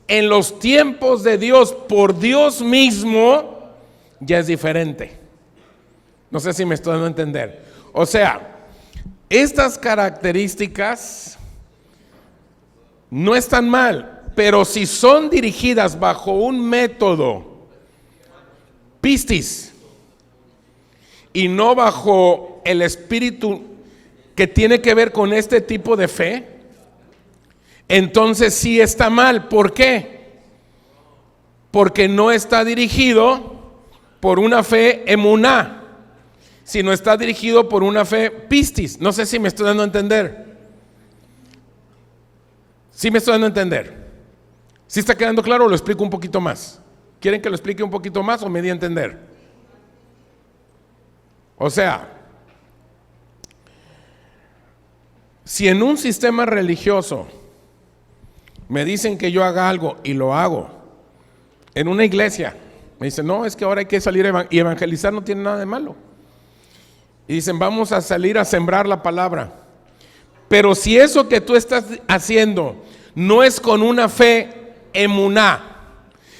en los tiempos de Dios por Dios mismo, ya es diferente. No sé si me estoy dando a entender. O sea, estas características no están mal, pero si son dirigidas bajo un método pistis y no bajo el espíritu que tiene que ver con este tipo de fe, entonces sí está mal. ¿Por qué? Porque no está dirigido por una fe emuná, sino está dirigido por una fe pistis. No sé si me estoy dando a entender. ¿Sí me estoy dando a entender? ¿Sí está quedando claro o lo explico un poquito más? ¿Quieren que lo explique un poquito más o me di a entender? O sea, si en un sistema religioso me dicen que yo haga algo y lo hago, en una iglesia me dicen, no, es que ahora hay que salir y evangelizar no tiene nada de malo. Y dicen, vamos a salir a sembrar la palabra. Pero si eso que tú estás haciendo no es con una fe emuná,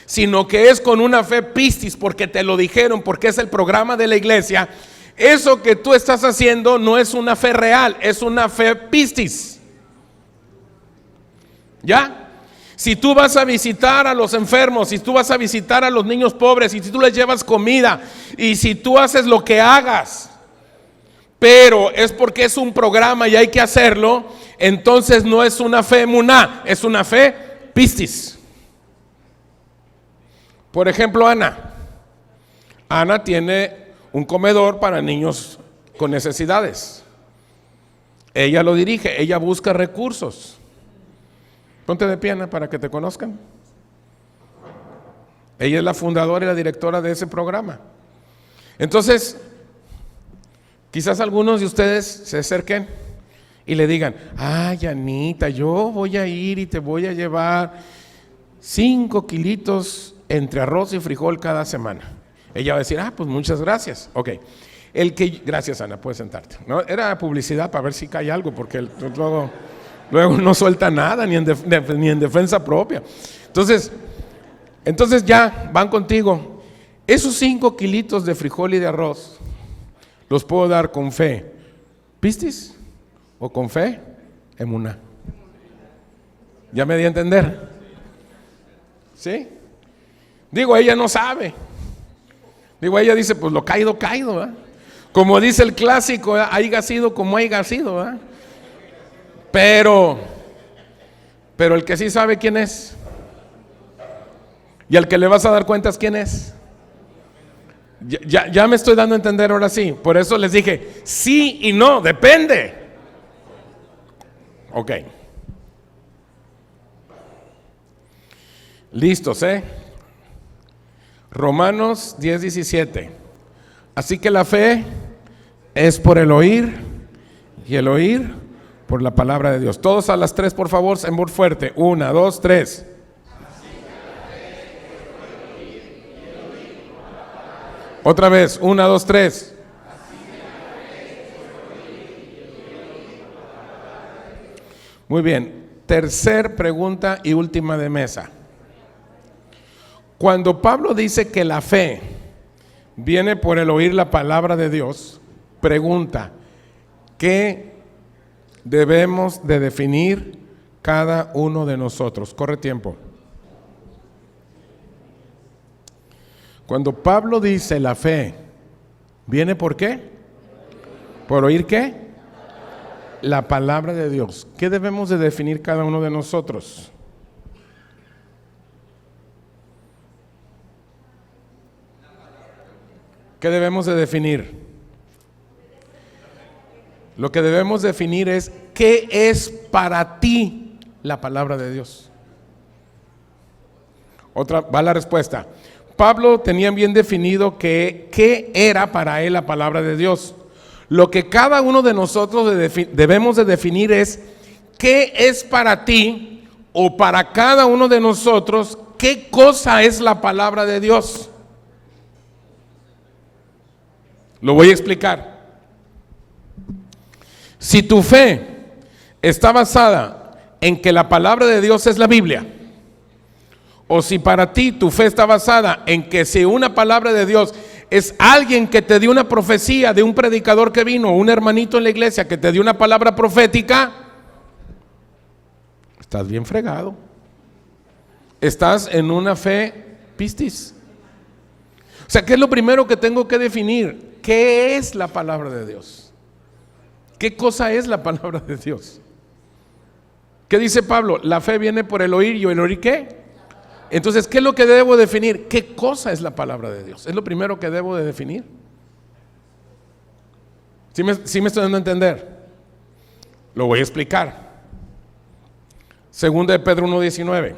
sino que es con una fe pistis, porque te lo dijeron, porque es el programa de la iglesia, eso que tú estás haciendo no es una fe real, es una fe pistis. ¿Ya? Si tú vas a visitar a los enfermos, si tú vas a visitar a los niños pobres, y si tú les llevas comida, y si tú haces lo que hagas, pero es porque es un programa y hay que hacerlo, entonces no es una fe emuná, es una fe pistis. Por ejemplo, Ana. Ana tiene un comedor para niños con necesidades. Ella lo dirige, ella busca recursos. Ponte de pie, Ana, para que te conozcan. Ella es la fundadora y la directora de ese programa. Entonces, quizás algunos de ustedes se acerquen y le digan: ay, Anita, yo voy a ir y te voy a llevar 5 kilitos entre arroz y frijol cada semana. Ella va a decir: pues muchas gracias. Ok. Gracias, Ana, puedes sentarte. ¿No? Era publicidad para ver si cae algo, porque luego no suelta nada, ni en defensa propia. Entonces ya van contigo. Esos 5 kilitos de frijol y de arroz los puedo dar con fe, ¿pistis? O con fe, emuná. ¿Ya me di a entender? ¿Sí? Digo, ella no sabe. Digo, ella dice: pues lo caído, ¿verdad? Como dice el clásico, haya sido como haya sido, ¿verdad? Pero el que sí sabe quién es, y al que le vas a dar cuentas quién es. Ya me estoy dando a entender ahora sí. Por eso les dije sí y no, depende. Ok. Listos, Romanos 10:17. Así que la fe es por el oír, y el oír por la palabra de Dios. Todos a las 3, por favor, en voz fuerte. 1, 2, 3. Otra vez, 1, 2, 3. Muy bien. Tercer pregunta y última de mesa. Cuando Pablo dice que la fe viene por el oír la palabra de Dios, pregunta: ¿qué debemos de definir cada uno de nosotros? Corre tiempo. Cuando Pablo dice la fe, ¿viene por qué? ¿Por oír qué? La palabra de Dios. ¿Qué debemos de definir cada uno de nosotros? ¿Qué debemos de definir? Lo que debemos definir es: ¿qué es para ti la palabra de Dios? Otra, va la respuesta. Pablo tenía bien definido qué era para él la palabra de Dios. Lo que cada uno de nosotros debemos de definir es: ¿qué es para ti o para cada uno de nosotros? ¿Qué cosa es la palabra de Dios? Lo voy a explicar. Si tu fe está basada en que la palabra de Dios es la Biblia, o si para ti tu fe está basada en que si una palabra de Dios es alguien que te dio una profecía de un predicador que vino, un hermanito en la iglesia que te dio una palabra profética, estás bien fregado. Estás en una fe pistis. O sea, ¿qué es lo primero que tengo que definir? ¿Qué es la palabra de Dios? ¿Qué cosa es la palabra de Dios? ¿Qué dice Pablo? La fe viene por el oír, ¿y el oír qué? Entonces, ¿qué es lo que debo definir? ¿Qué cosa es la palabra de Dios? Es lo primero que debo de definir. ¿Sí me estoy dando a entender? Lo voy a explicar. Segunda de Pedro 1:19.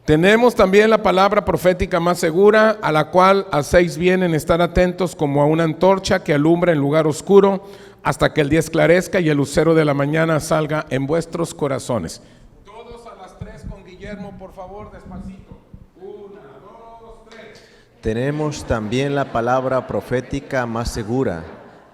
Tenemos también la palabra profética más segura, a la cual hacéis bien en estar atentos como a una antorcha que alumbra en lugar oscuro, hasta que el día esclarezca y el lucero de la mañana salga en vuestros corazones. Todos a las 3 con Guillermo, por favor, despacito. 1, 2, 3. Tenemos también la palabra profética más segura,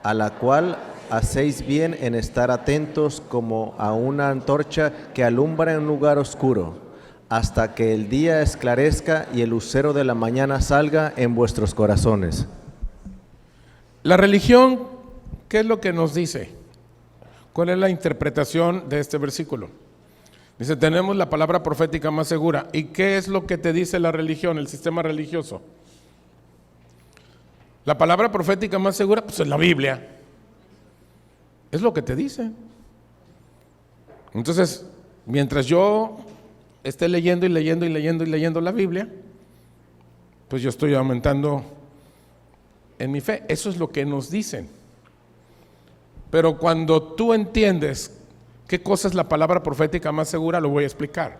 a la cual hacéis bien en estar atentos como a una antorcha que alumbra en un lugar oscuro, hasta que el día esclarezca y el lucero de la mañana salga en vuestros corazones. La religión, ¿qué es lo que nos dice? ¿Cuál es la interpretación de este versículo? Dice, tenemos la palabra profética más segura. ¿Y qué es lo que te dice la religión, el sistema religioso? La palabra profética más segura, pues es la Biblia. Es lo que te dice. Entonces, mientras yo esté leyendo y leyendo y leyendo y leyendo la Biblia, pues yo estoy aumentando en mi fe. Eso es lo que nos dicen. Pero cuando tú entiendes qué cosa es la palabra profética más segura, lo voy a explicar.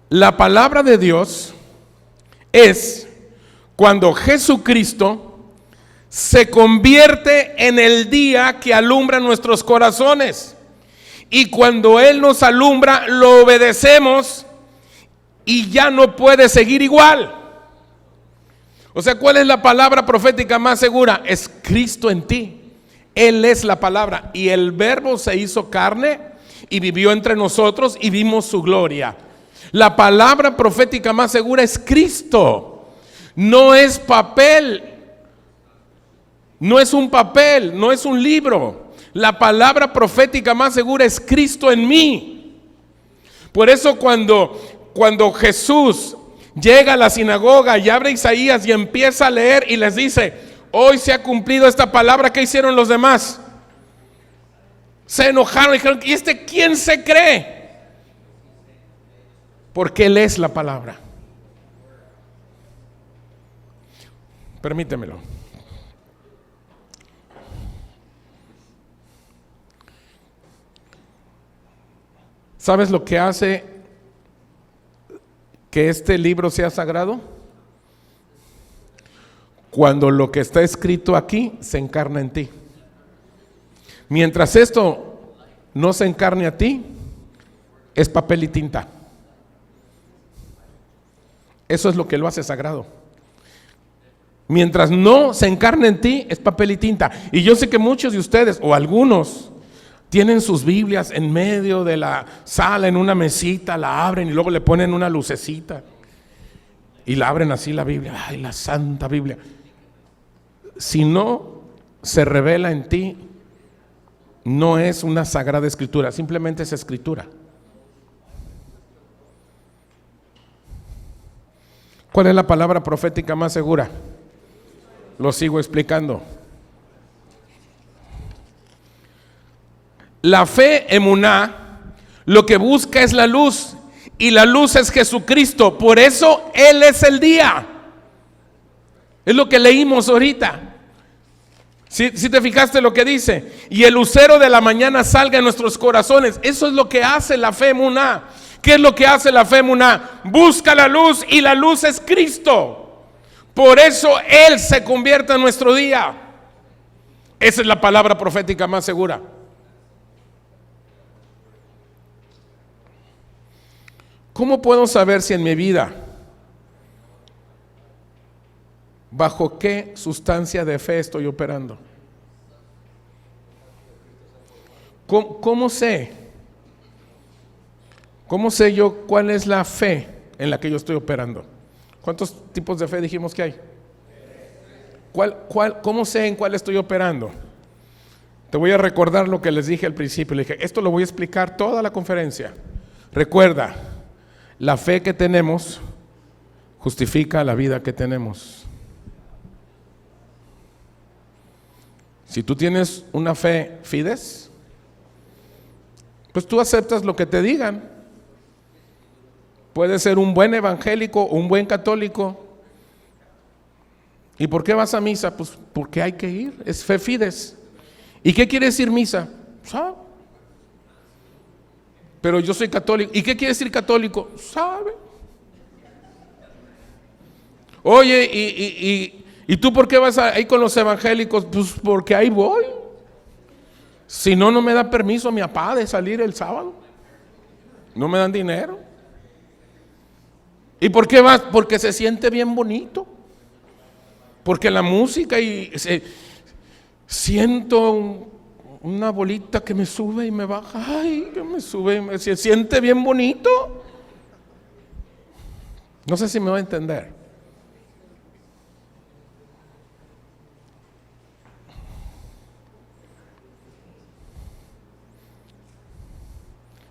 La palabra de Dios es cuando Jesucristo se convierte en el día que alumbra nuestros corazones. Y cuando Él nos alumbra, lo obedecemos y ya no puede seguir igual. O sea, ¿cuál es la palabra profética más segura? Es Cristo en ti. Él es la palabra. Y el Verbo se hizo carne y vivió entre nosotros y vimos su gloria. La palabra profética más segura es Cristo. No es papel. No es un papel, no es un libro. La palabra profética más segura es Cristo en mí. Por eso cuando Jesús llega a la sinagoga y abre Isaías y empieza a leer y les dice: hoy se ha cumplido esta palabra, ¿qué hicieron los demás? Se enojaron y dijeron: ¿y este quién se cree? Porque Él es la palabra. Permítemelo. ¿Sabes lo que hace que este libro sea sagrado? Cuando lo que está escrito aquí se encarna en ti. Mientras esto no se encarne a ti, es papel y tinta. Eso es lo que lo hace sagrado. Mientras no se encarne en ti, es papel y tinta. Y yo sé que muchos de ustedes, o algunos, tienen sus Biblias en medio de la sala, en una mesita, la abren y luego le ponen una lucecita y la abren así la Biblia. Ay, la Santa Biblia. Si no se revela en ti, no es una sagrada escritura, simplemente es escritura. ¿Cuál es la palabra profética más segura? Lo sigo explicando. La fe emuná lo que busca es la luz, y la luz es Jesucristo. Por eso Él es el día. Es lo que leímos ahorita. Si te fijaste lo que dice: y el lucero de la mañana salga en nuestros corazones. Eso es lo que hace la fe emuná. ¿Qué es lo que hace la fe emuná? Busca la luz, y la luz es Cristo. Por eso Él se convierte en nuestro día. Esa es la palabra profética más segura. ¿Cómo puedo saber si en mi vida, bajo qué sustancia de fe estoy operando? ¿Cómo sé? ¿Cómo sé yo cuál es la fe en la que yo estoy operando? ¿Cuántos tipos de fe dijimos que hay? ¿Cómo sé en cuál estoy operando? Te voy a recordar lo que les dije al principio. Le dije: esto lo voy a explicar toda la conferencia. Recuerda, la fe que tenemos justifica la vida que tenemos. Si tú tienes una fe fides, pues tú aceptas lo que te digan. Puedes ser un buen evangélico o un buen católico. ¿Y por qué vas a misa? Pues porque hay que ir, es fe fides. ¿Y qué quiere decir misa? ¿Sabe? Pero yo soy católico. ¿Y qué quiere decir católico? ¿Sabe? Oye, ¿y tú por qué vas ahí con los evangélicos? Pues porque ahí voy. Si no, no me da permiso mi papá de salir el sábado. No me dan dinero. ¿Y por qué vas? Porque se siente bien bonito. Porque la música siento una bolita que me sube y me baja. Ay, que me sube, se siente bien bonito. No sé si me va a entender.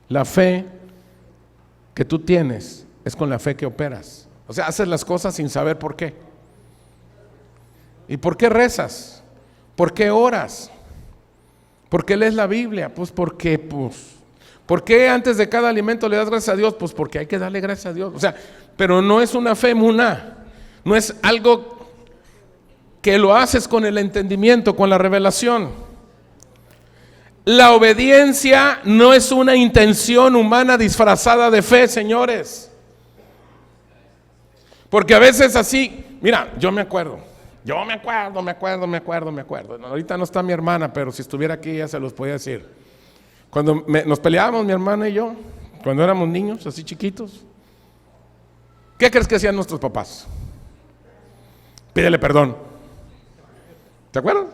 La fe que tú tienes es con la fe que operas. O sea, haces las cosas sin saber por qué. ¿Y por qué rezas? ¿Por qué oras? ¿Por qué lees la Biblia? Pues porque ¿Por qué antes de cada alimento le das gracias a Dios? Pues porque hay que darle gracias a Dios. O sea, pero no es una fe emuná, no es algo que lo haces con el entendimiento, con la revelación. La obediencia no es una intención humana disfrazada de fe, señores. Porque a veces así, mira, yo me acuerdo. Ahorita no está mi hermana, pero si estuviera aquí ya se los podía decir. Cuando nos peleábamos mi hermana y yo, cuando éramos niños, así chiquitos, ¿qué crees que hacían nuestros papás? Pídele perdón. ¿Te acuerdas?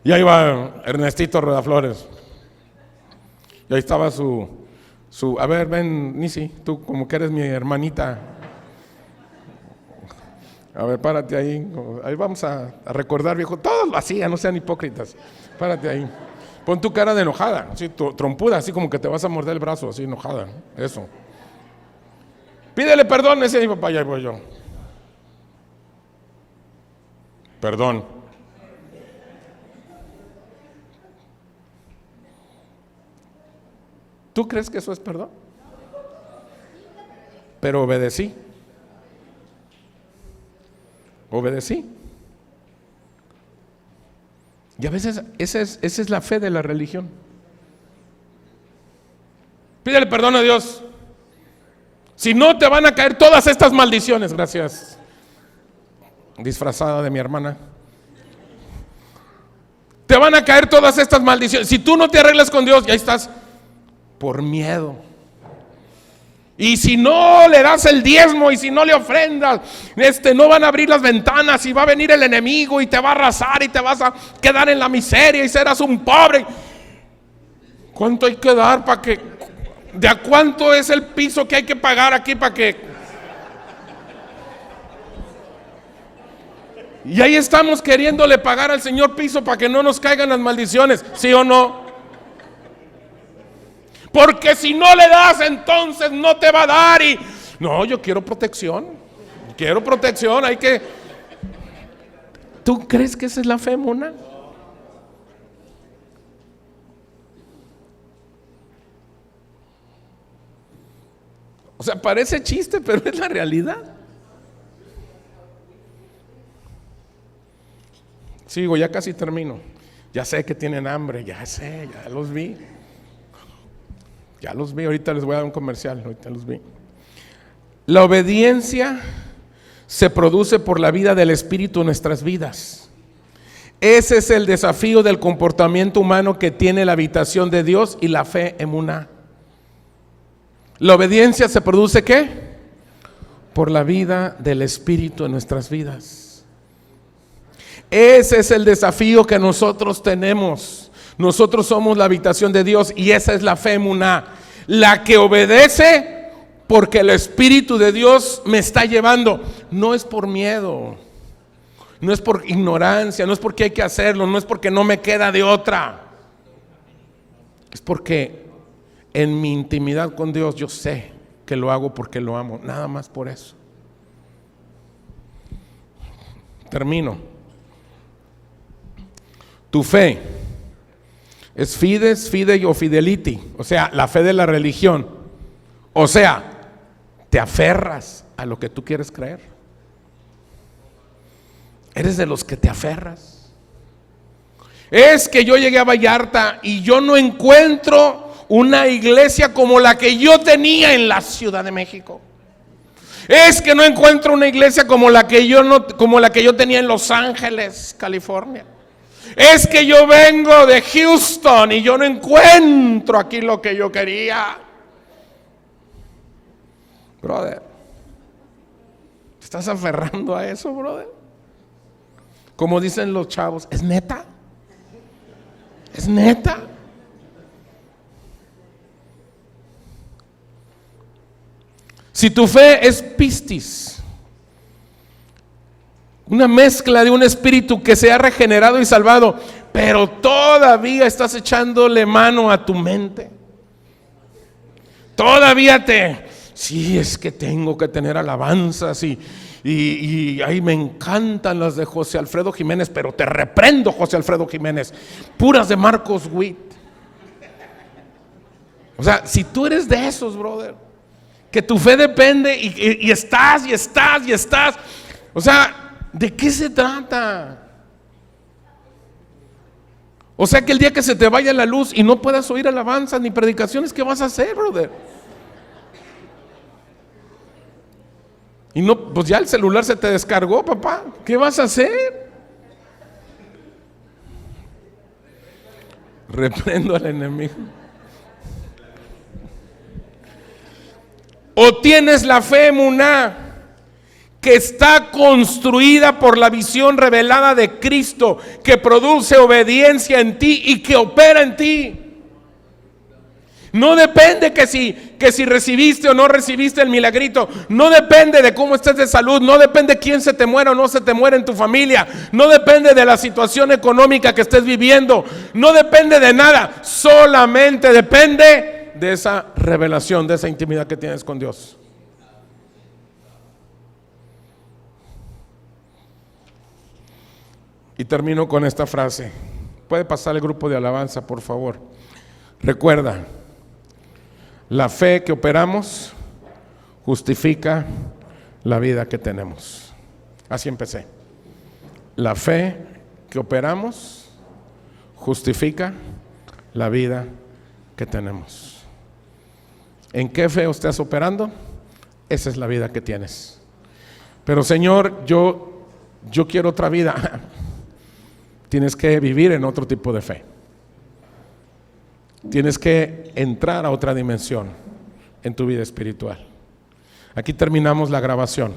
Y ahí va Ernestito Rodaflores. Y ahí estaba su a ver, ven, Nisi, tú como que eres mi hermanita. A ver, párate ahí. Ahí vamos a recordar, viejo. Todos lo hacían, no sean hipócritas. Párate ahí. Pon tu cara de enojada, así, trompuda, así como que te vas a morder el brazo, así enojada. Eso. Pídele perdón, decía mi papá, ya voy yo. Perdón. ¿Tú crees que eso es perdón? Pero obedecí. Y a veces esa es la fe de la religión. Pídele perdón a Dios. Si no, te van a caer todas estas maldiciones. Gracias, disfrazada de mi hermana. Te van a caer todas estas maldiciones. Si tú no te arreglas con Dios, ya estás por miedo. Y si no le das el diezmo y si no le ofrendas, no van a abrir las ventanas y va a venir el enemigo y te va a arrasar y te vas a quedar en la miseria y serás un pobre. ¿Cuánto hay que dar para que? ¿De a cuánto es el piso que hay que pagar aquí para que? Y ahí estamos queriéndole pagar al Señor piso para que no nos caigan las maldiciones, ¿sí o no? Porque si no le das, entonces no te va a dar. Y no, yo quiero protección. Hay que. ¿Tú crees que esa es la fe, mona? O sea, parece chiste, pero es la realidad. Sigo, ya casi termino. Ya sé que tienen hambre, ya los vi. Ahorita les voy a dar un comercial, ahorita los vi. La obediencia se produce por la vida del Espíritu en nuestras vidas. Ese es el desafío del comportamiento humano que tiene la habitación de Dios y la fe emuná. La obediencia se produce ¿qué? Por la vida del Espíritu en nuestras vidas. Ese es el desafío que nosotros tenemos. Nosotros somos la habitación de Dios y esa es la fe emuná, la que obedece porque el Espíritu de Dios me está llevando. No es por miedo, no es por ignorancia, no es porque hay que hacerlo, no es porque no me queda de otra. Es porque en mi intimidad con Dios yo sé que lo hago porque lo amo, nada más por eso. Termino. Tu fe es fides, fidei o fidelity, o sea, la fe de la religión. O sea, te aferras a lo que tú quieres creer. Eres de los que te aferras. Es que yo llegué a Vallarta y yo no encuentro una iglesia como la que yo tenía en la Ciudad de México. Es que no encuentro una iglesia como la que yo tenía en Los Ángeles, California. Es que yo vengo de Houston y yo no encuentro aquí lo que yo quería. Brother, ¿te estás aferrando a eso, brother? Como dicen los chavos, ¿es neta? ¿Es neta? Si tu fe es pistis, una mezcla de un espíritu que se ha regenerado y salvado, pero todavía estás echándole mano a tu mente, todavía sí, es que tengo que tener alabanzas y ahí me encantan las de José Alfredo Jiménez, pero te reprendo, José Alfredo Jiménez, puras de Marcos Witt. O sea, si tú eres de esos, brother, que tu fe depende y estás. O sea, ¿de qué se trata? O sea, que el día que se te vaya la luz y no puedas oír alabanzas ni predicaciones, ¿qué vas a hacer, brother? Y no, pues ya el celular se te descargó, papá. ¿Qué vas a hacer? Reprendo al enemigo. O tienes la fe, emuná, que está construida por la visión revelada de Cristo, que produce obediencia en ti y que opera en ti. No depende que si recibiste o no recibiste el milagrito, no depende de cómo estés de salud, no depende quién se te muera o no se te muera en tu familia, no depende de la situación económica que estés viviendo, no depende de nada, solamente depende de esa revelación, de esa intimidad que tienes con Dios. Y termino con esta frase. Puede pasar el grupo de alabanza, por favor. Recuerda, la fe que operamos justifica la vida que tenemos. Así empecé. La fe que operamos justifica la vida que tenemos. ¿En qué fe estás operando? Esa es la vida que tienes. Pero Señor, yo quiero otra vida. Tienes que vivir en otro tipo de fe. Tienes que entrar a otra dimensión en tu vida espiritual. Aquí terminamos la grabación.